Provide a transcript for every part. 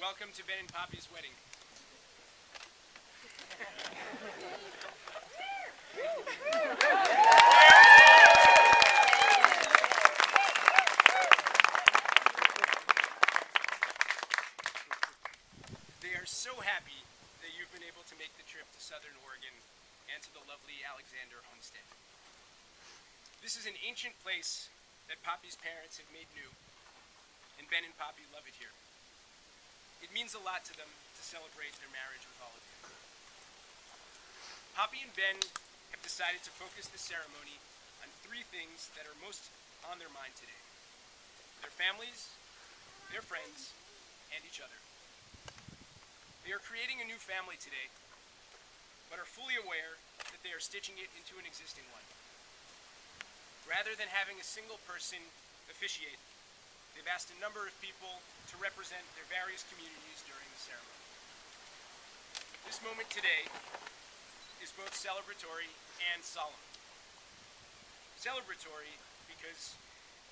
Welcome to Ben and Poppy's wedding. They are so happy that you've been able to make the trip to Southern Oregon and to the lovely Alexander homestead. This is an ancient place that Poppy's parents have made new, and Ben and Poppy love it here. It means a lot to them to celebrate their marriage with all of you. Poppy and Ben have decided to focus the ceremony on three things that are most on their mind today: their families, their friends, and each other. They are creating a new family today, but are fully aware that they are stitching it into an existing one. Rather than having a single person officiate, they've asked a number of people to represent their various communities during the ceremony. This moment today is both celebratory and solemn. Celebratory because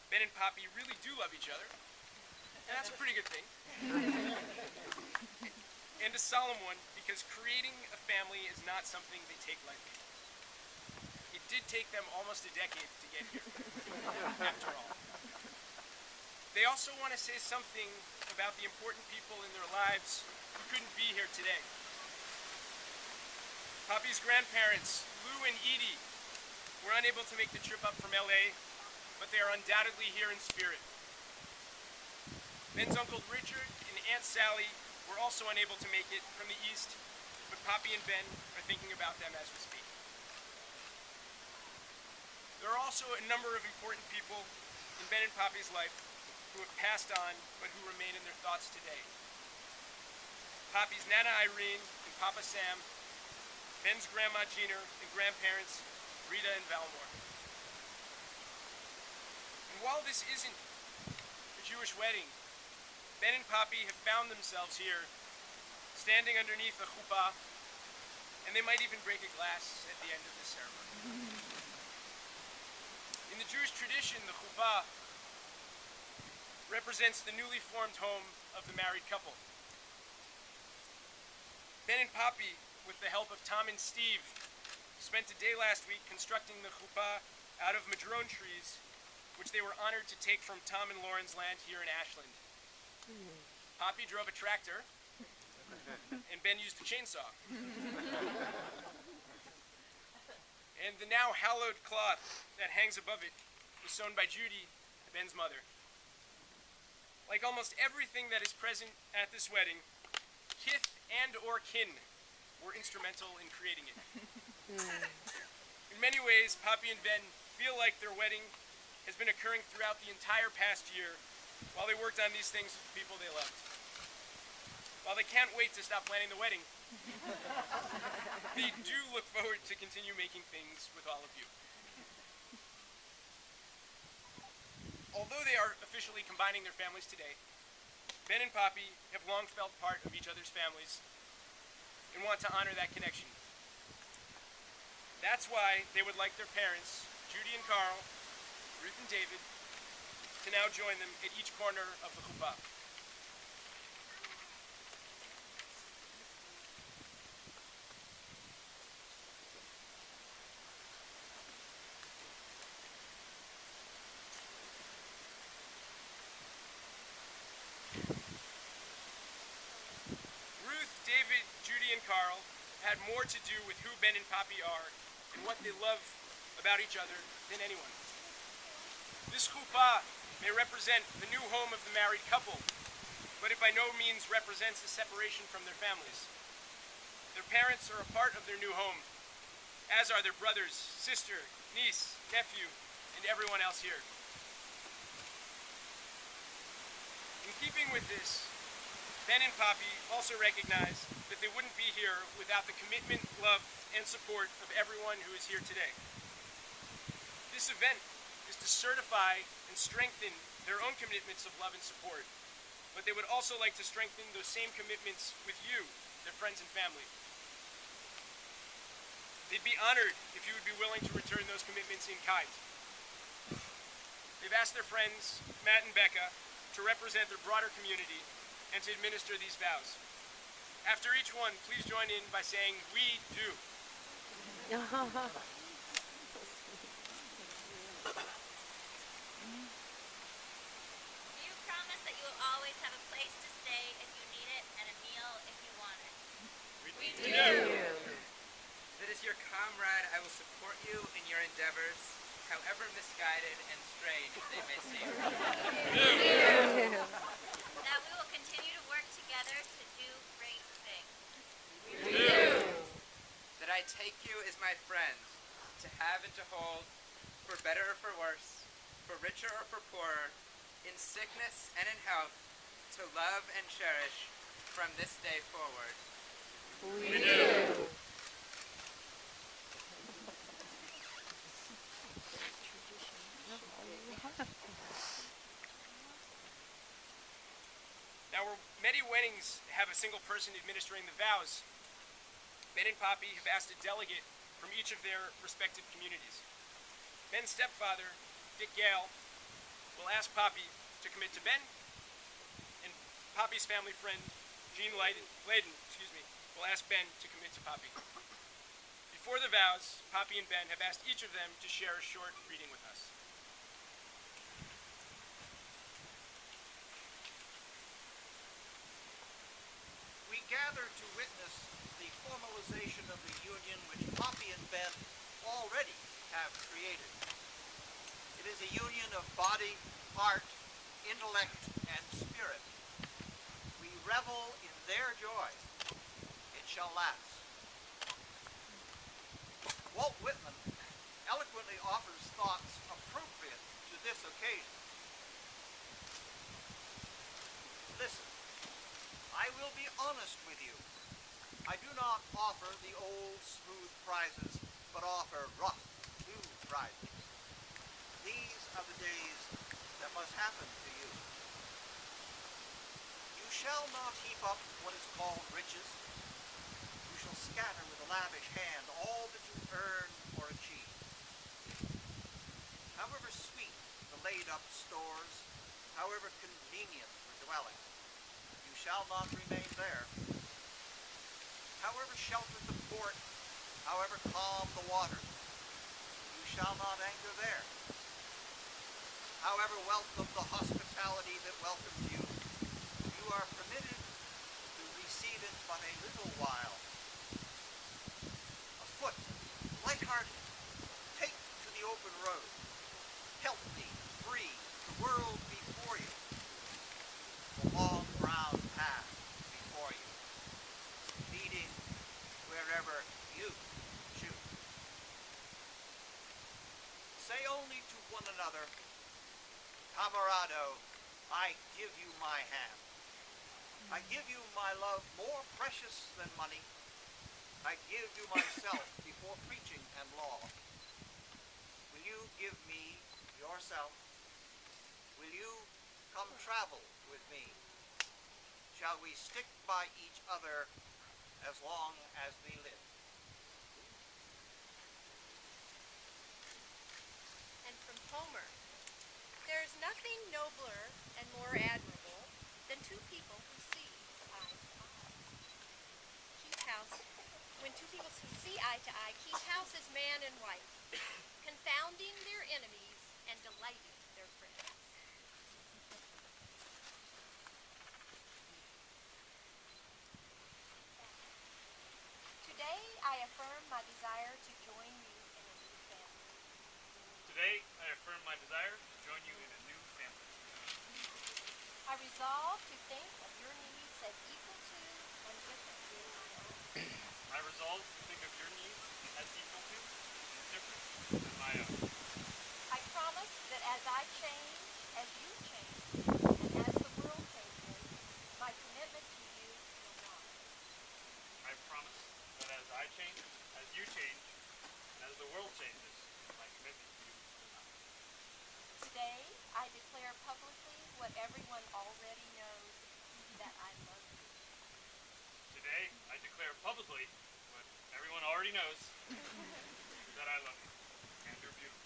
Ben and Poppy really do love each other, and that's a pretty good thing. And a solemn one because creating a family is not something they take lightly. It did take them almost a decade to get here, after all. They also want to say something about the important people in their lives who couldn't be here today. Poppy's grandparents, Lou and Edie, were unable to make the trip up from LA, but they are undoubtedly here in spirit. Ben's Uncle Richard and Aunt Sally were also unable to make it from the East, but Poppy and Ben are thinking about them as we speak. There are also a number of important people in Ben and Poppy's life who have passed on, but who remain in their thoughts today. Poppy's Nana Irene and Papa Sam, Ben's Grandma Jeaner and grandparents Rita and Valmore. And while this isn't a Jewish wedding, Ben and Poppy have found themselves here, standing underneath a chuppah, and they might even break a glass at the end of the ceremony. In the Jewish tradition, the chuppah represents the newly formed home of the married couple. Ben and Poppy, with the help of Tom and Steve, spent a day last week constructing the chuppah out of madrone trees, which they were honored to take from Tom and Lauren's land here in Ashland. Poppy drove a tractor, and Ben used a chainsaw. And the now hallowed cloth that hangs above it was sewn by Judy, Ben's mother. Like almost everything that is present at this wedding, kith and or kin were instrumental in creating it. In many ways, Poppy and Ben feel like their wedding has been occurring throughout the entire past year while they worked on these things with the people they loved. While they can't wait to stop planning the wedding, they do look forward to continue making things with all of you. Although they are officially combining their families today, Ben and Poppy have long felt part of each other's families and want to honor that connection. That's why they would like their parents, Judy and Carl, Ruth and David, to now join them at each corner of the chuppah. David, Judy, and Carl had more to do with who Ben and Poppy are and what they love about each other than anyone. This chuppah may represent the new home of the married couple, but it by no means represents the separation from their families. Their parents are a part of their new home, as are their brothers, sister, niece, nephew, and everyone else here. In keeping with this, Ben and Poppy also recognize that they wouldn't be here without the commitment, love, and support of everyone who is here today. This event is to certify and strengthen their own commitments of love and support, but they would also like to strengthen those same commitments with you, their friends and family. They'd be honored if you would be willing to return those commitments in kind. They've asked their friends, Matt and Becca, to represent their broader community and to administer these vows. After each one, please join in by saying, "We do." Do you promise that you will always have a place to stay if you need it and a meal if you want it? We do. That as your comrade, I will support you in your endeavors, however misguided and strange they may seem. That we will continue to work together to do great things. That I take you as my friend, to have and to hold, for better or for worse, for richer or for poorer, in sickness and in health, to love and cherish from this day forward. We do. Now, where many weddings have a single person administering the vows, Ben and Poppy have asked a delegate from each of their respective communities. Ben's stepfather, Dick Gale, will ask Poppy to commit to Ben, and Poppy's family friend, Jean Layden, will ask Ben to commit to Poppy. Before the vows, Poppy and Ben have asked each of them to share a short reading with us. We gather to witness the formalization of the union which Poppy and Ben already have created. It is a union of body, heart, intellect, and spirit. We revel in their joy. It shall last. Walt Whitman eloquently offers thoughts appropriate to this occasion. Listen, I will be honest with you. I do not offer the old smooth prizes, but offer rough, new prizes. These are the days that must happen to you. You shall not heap up what is called riches. You shall scatter with a lavish hand all that you earn or achieve. However sweet the laid-up stores, however convenient the dwelling, you shall not remain there. However sheltered the port, however calm the waters, you shall not anchor there. However welcome the hospitality that welcomes you, you are permitted to receive it but a little while. Afoot, light-hearted, take to the open road, healthy, free, the world before you, the long brown path before you, leading wherever you choose. Say only to one another, Camarado, I give you my hand. I give you my love more precious than money. I give you myself before preaching and law. Will you give me yourself? Will you come travel with me? Shall we stick by each other as long as we live? And from Homer, there is nothing nobler and more admirable than two people who see eye to eye. Keep house. When two people who see eye to eye keep house as man and wife, confounding their enemies and delighting their friends. Today I affirm my desire to join you in a new family. Today, I affirm my desire to join you in a new family. I resolve to think of your needs as equal to and different than my own. I resolve to think of your needs as equal to and different than my own. I promise that as I change, as you change, and as the world changes, my commitment to you will not. I promise that as I change, as you change, and as the world changes, my commitment to you will not. Today, I declare publicly what everyone already knows, that I love you. Today, I declare publicly what everyone already knows, that I love you. And you're beautiful.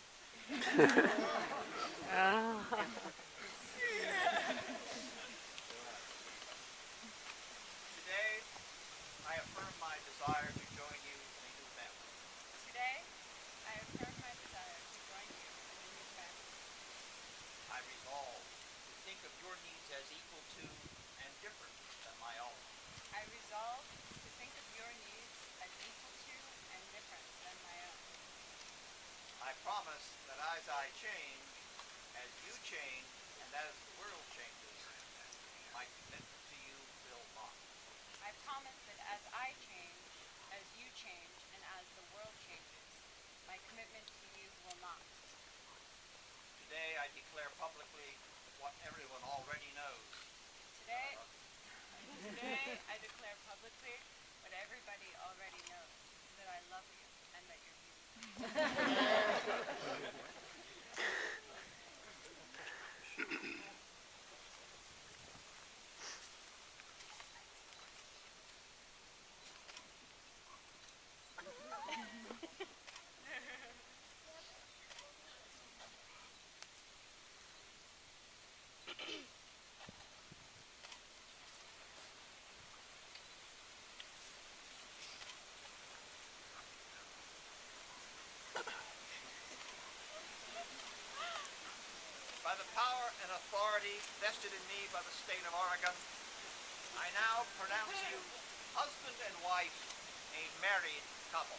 your needs as equal to and different than my own. I resolve to think of your needs as equal to and different than my own. I promise that as I change, as you change, and as the world changes, my commitment to you will not. I promise that as I change, as you change, and as the world changes, my commitment to you will not. Today I declare publicly what everyone already knows. Today I declare publicly what everybody already knows, that I love you and that you're beautiful. By the power and authority vested in me by the state of Oregon, I now pronounce you husband and wife, a married couple.